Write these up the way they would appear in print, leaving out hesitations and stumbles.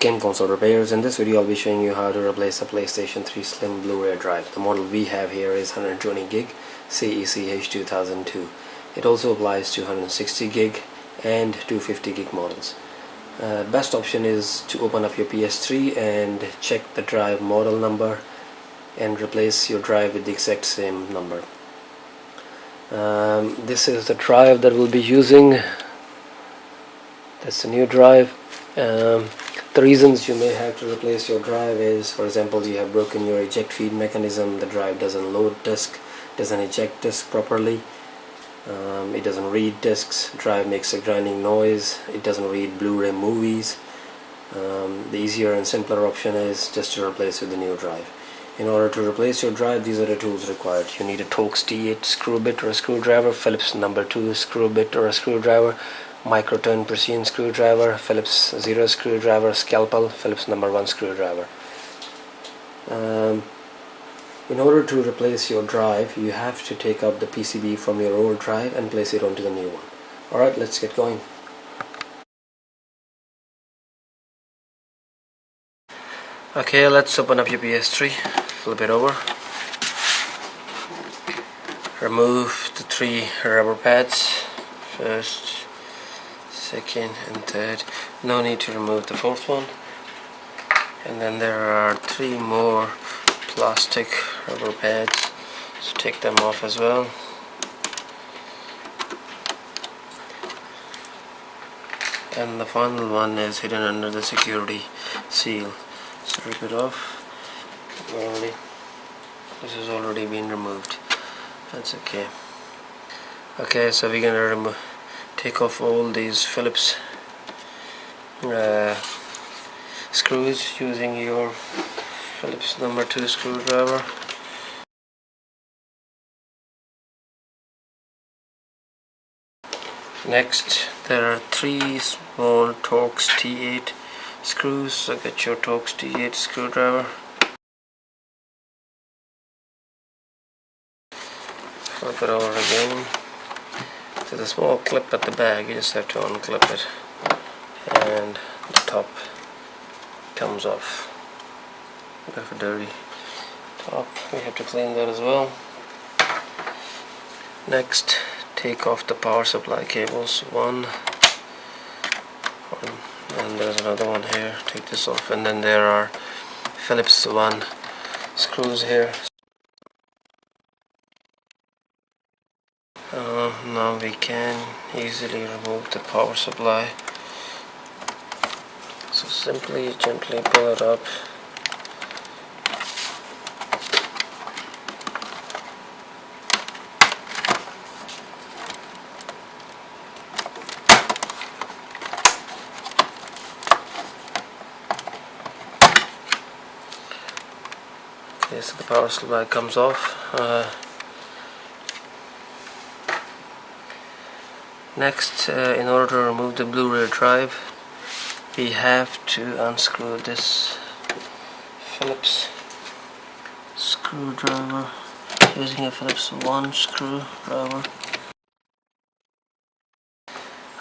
Game Console Repairs. In this video I'll be showing you how to replace a PlayStation 3 Slim Blu-ray drive. The model we have here is 120GB CECH 2002. It also applies to 160GB and 250GB models. Best option is to open up your PS3 and check the drive model number and replace your drive with the exact same number. This is the drive that we'll be using. That's the new drive. The reasons you may have to replace your drive is, for example, you have broken your eject feed mechanism, the drive doesn't load disk, doesn't eject disk properly, it doesn't read disks, drive makes a grinding noise, it doesn't read Blu-ray movies. The easier and simpler option is just to replace with the new drive. In order to replace your drive, these are the tools required. You need a Torx T8 screw bit or a screwdriver, Phillips number 2 screw bit or a screwdriver, micro-turn precision screwdriver, Phillips 0 screwdriver, scalpel, Phillips number 1 screwdriver. In order to replace your drive, you have to take out the PCB from your old drive and place it onto the new one. Alright, let's get going. Okay, let's open up your PS3, flip it over, remove the 3 rubber pads, first, second and third. No need to remove the 4th one. And then there are 3 more plastic rubber pads, so take them off as well. And the final one is hidden under the security seal. So rip it off. This has already been removed. That's okay. Okay, so we're gonna take off all these Phillips screws using your Phillips number 2 screwdriver. Next, there are 3 small Torx T8 screws, so get your Torx T8 screwdriver. Flip it over again. There's a small clip at the back, you just have to unclip it and the top comes off. Bit of a dirty top, we have to clean that as well. Next, take off the power supply cables, one, and there's another one here. Take this off, and then there are Phillips 1 screws here. Now we can easily remove the power supply, so simply gently pull it up. Okay, so the power supply comes off. Next, in order to remove the Blu-ray drive, we have to unscrew this Phillips screwdriver using a Phillips 1 screwdriver.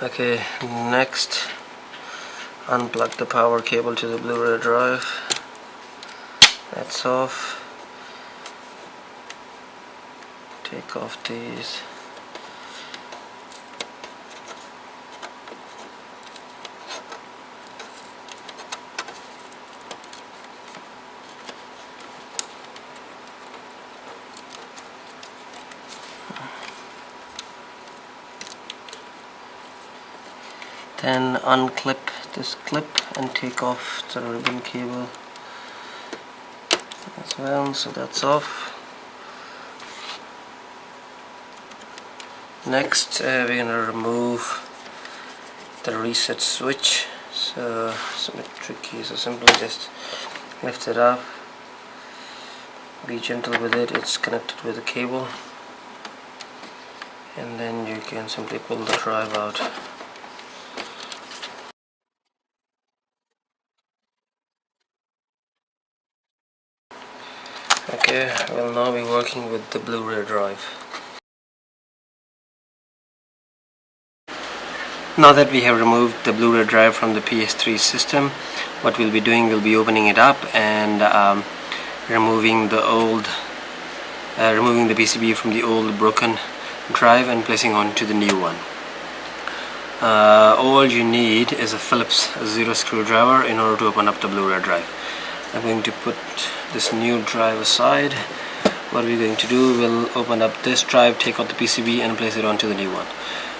Okay, next, unplug the power cable to the Blu-ray drive. That's off. Take off these. Then unclip this clip and take off the ribbon cable as well, so that's off. Next, we're going to remove the reset switch. So it's a bit tricky, so simply just lift it up, be gentle with it, it's connected with the cable, and then you can simply pull the drive out. Okay, we'll now be working with the Blu-ray drive. Now that we have removed the Blu-ray drive from the PS3 system, what we'll be doing, we'll be opening it up and removing the PCB from the old broken drive and placing onto the new one. All you need is a Phillips 0 screwdriver in order to open up the Blu-ray drive. I'm going to put this new drive aside. What we're going to do, we'll open up this drive, take out the PCB and place it onto the new one.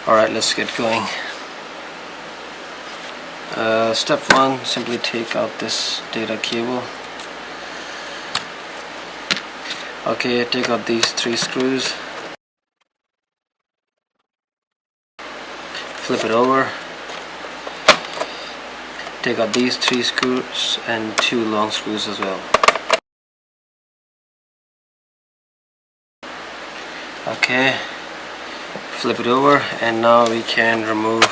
Alright, let's get going. Step 1, simply take out this data cable. Okay, take out these 3 screws. Flip it over. Take out these 3 screws and 2 long screws as well. Okay, flip it over, and now we can remove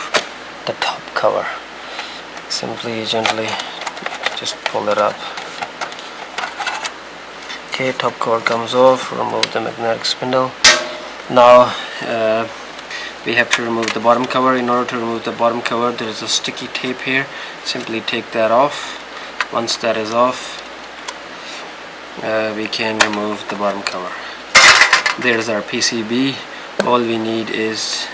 the top cover. Simply, gently, just pull it up. Okay, top cover comes off. Remove the magnetic spindle. Now we have to remove the bottom cover. In order to remove the bottom cover, there is a sticky tape here. Simply take that off. Once that is off, we can remove the bottom cover. There's our PCB. All we need is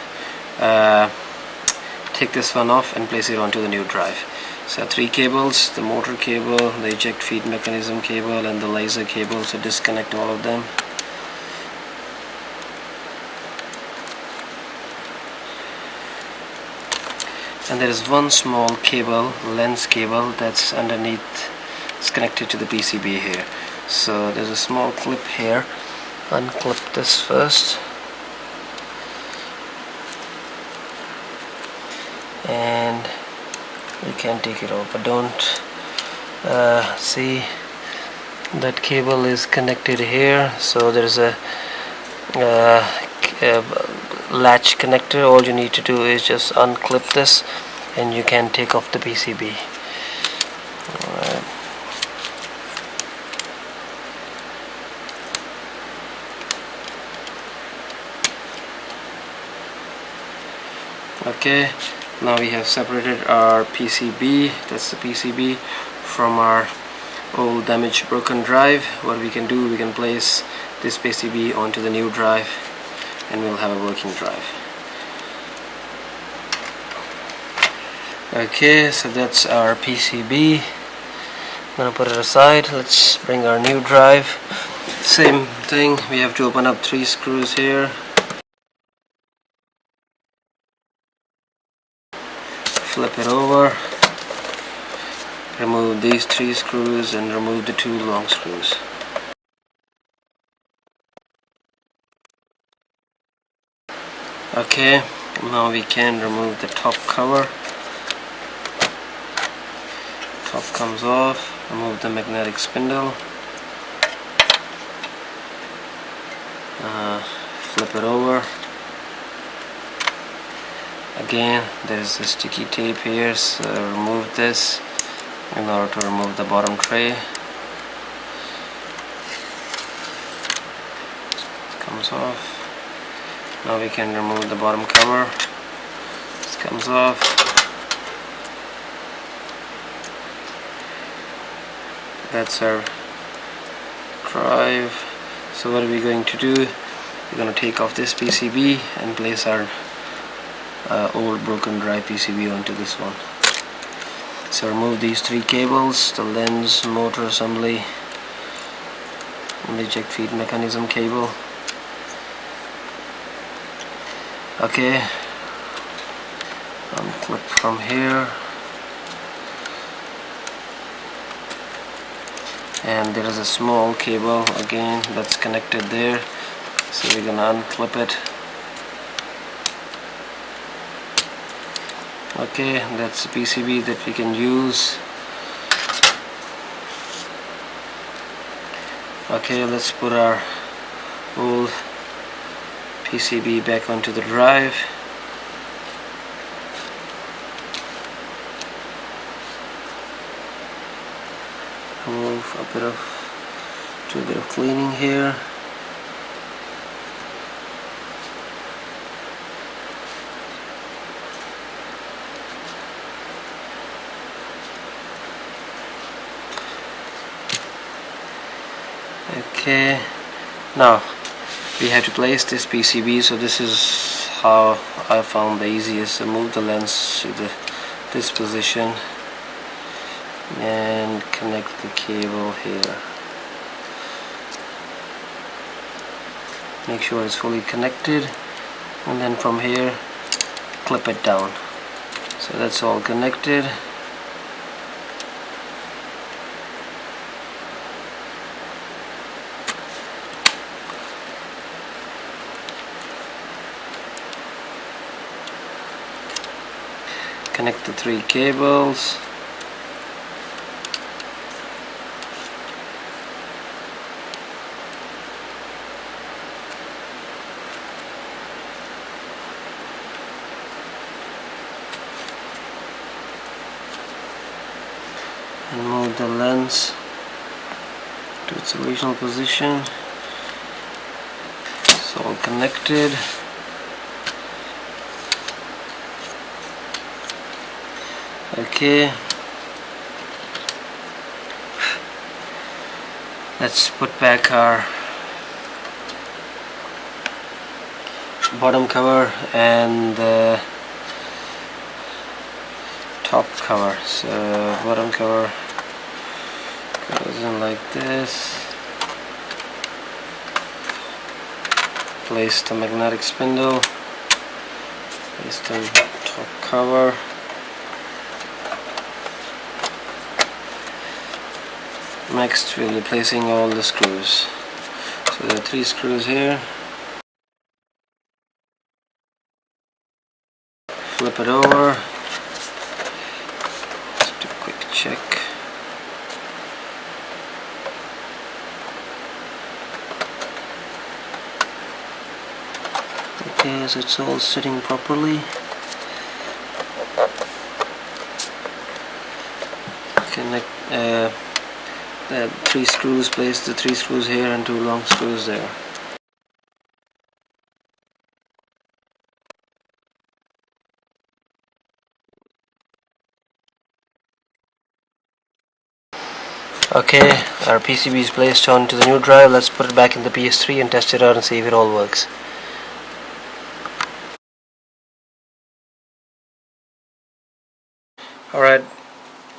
take this one off and place it onto the new drive. So 3 cables, the motor cable, the eject feed mechanism cable and the laser cable, so disconnect all of them. And there is one small cable, lens cable, that's underneath. It's connected to the PCB here. So there's a small clip here. Unclip this first. And you can take it off, but don't see that cable is connected here. So there's a latch connector. All you need to do is just unclip this and you can take off the PCB. Alright. Okay, now we have separated our PCB, that's the PCB, from our old damaged broken drive. What we can do, we can place this PCB onto the new drive and we'll have a working drive. Okay, so that's our PCB. I'm gonna put it aside. Let's bring our new drive. Same thing, we have to open up 3 screws here. Flip it over, remove these 3 screws and remove the 2 long screws. Okay, now we can remove the top cover. Top comes off, remove the magnetic spindle. Flip it over. Again, there's a sticky tape here, so remove this in order to remove the bottom tray. It comes off. Now we can remove the bottom cover. This comes off. That's our drive. So what are we going to do? We're going to take off this PCB and place our old broken drive PCB onto this one. So remove these 3 cables, the lens, motor assembly, and the eject feed mechanism cable. Okay, unclip from here, and there is a small cable again that's connected there, so we're gonna unclip it. Okay, that's the PCB that we can use. Okay, let's put our old PCB back onto the drive. Remove do a bit of cleaning here. Okay, now we have to place this PCB, so this is how I found the easiest. So move the lens to this position and connect the cable here. Make sure it's fully connected, and then from here clip it down. So that's all connected. Connect the 3 cables. And move the lens to its original position. It's all connected. Okay, let's put back our bottom cover and the top cover. So bottom cover goes in like this. Place the magnetic spindle. Place the top cover. Next we'll be placing all the screws. So there are 3 screws here. Flip it over. Let's do a quick check. Okay, so it's all sitting properly. Connect the 3 screws, place the 3 screws here and 2 long screws there. Okay, our PCB is placed onto the new drive. Let's put it back in the PS3 and test it out and see if it all works. Alright,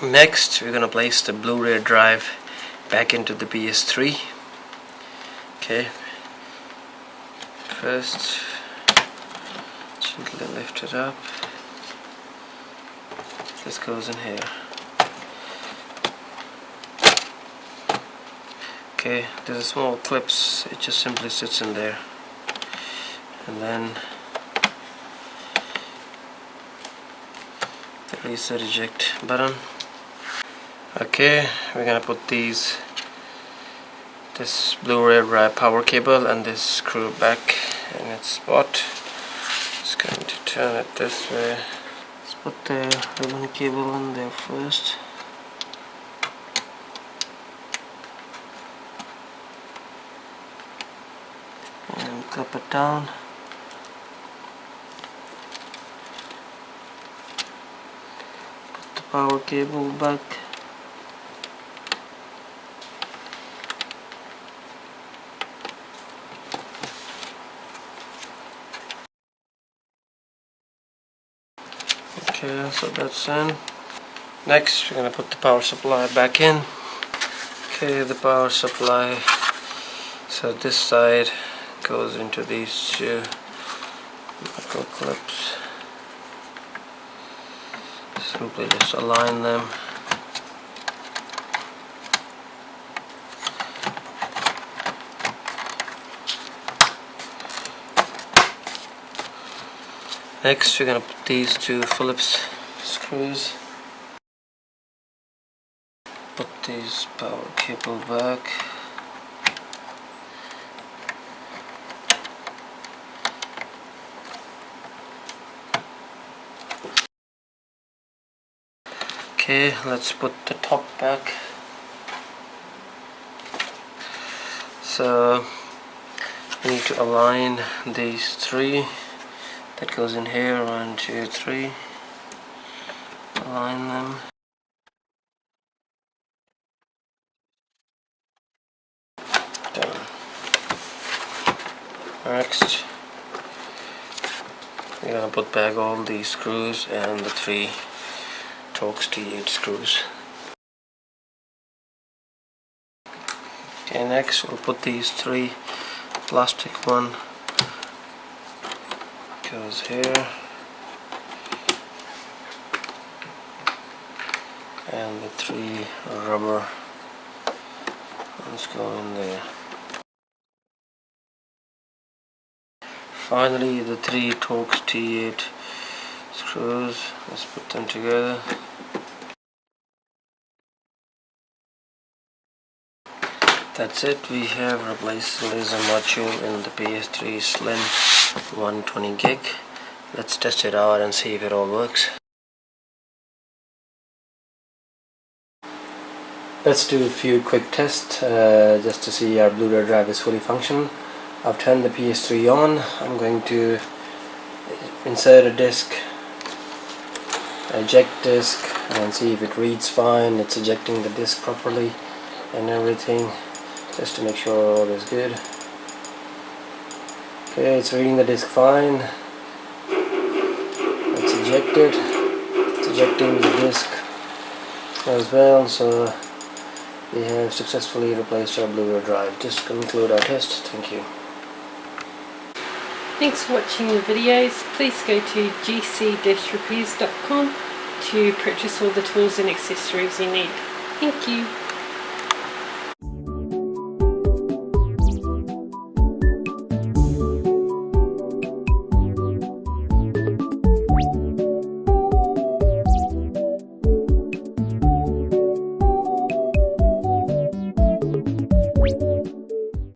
next we're going to place the Blu-ray drive back into the PS3. Okay, first gently lift it up. This goes in here. Okay, there's a small clips, it just simply sits in there. And then the reset eject button. Okay, we're gonna put this Blu-ray drive power cable and this screw back in its spot. Just going to turn it this way. Let's put the ribbon cable in there first. And clip it down. Put the power cable back. Okay, so that's in. Next, we're gonna put the power supply back in. Okay, the power supply. So this side goes into these 2 metal clips. Simply just align them. Next, we're gonna put these 2 Phillips screws. Put this power cable back. Okay, let's put the top back. So we need to align these 3. That goes in here, 1, 2, 3. Align them. Next, we're gonna put back all these screws and the 3 Torx T8 screws. Okay, next we'll put these 3 plastic one goes here, and the 3 rubber ones go in there. Finally, the 3 Torx T8 screws, let's put them together. That's it, we have replaced the laser module in the PS3SLIM 120GB. Let's test it out and see if it all works. Let's do a few quick tests just to see our Blu-ray drive is fully functional. I've turned the PS3 on. I'm going to insert a disc, eject disc, and see if it reads fine. It's ejecting the disc properly and everything, just to make sure all is good. Okay, it's reading the disc fine. It's ejected. It's ejecting the disc as well, so we have successfully replaced our Blu-ray drive. Just conclude our test. Thank you. Thanks for watching the videos. Please go to gc-repairs.com to purchase all the tools and accessories you need. Thank you.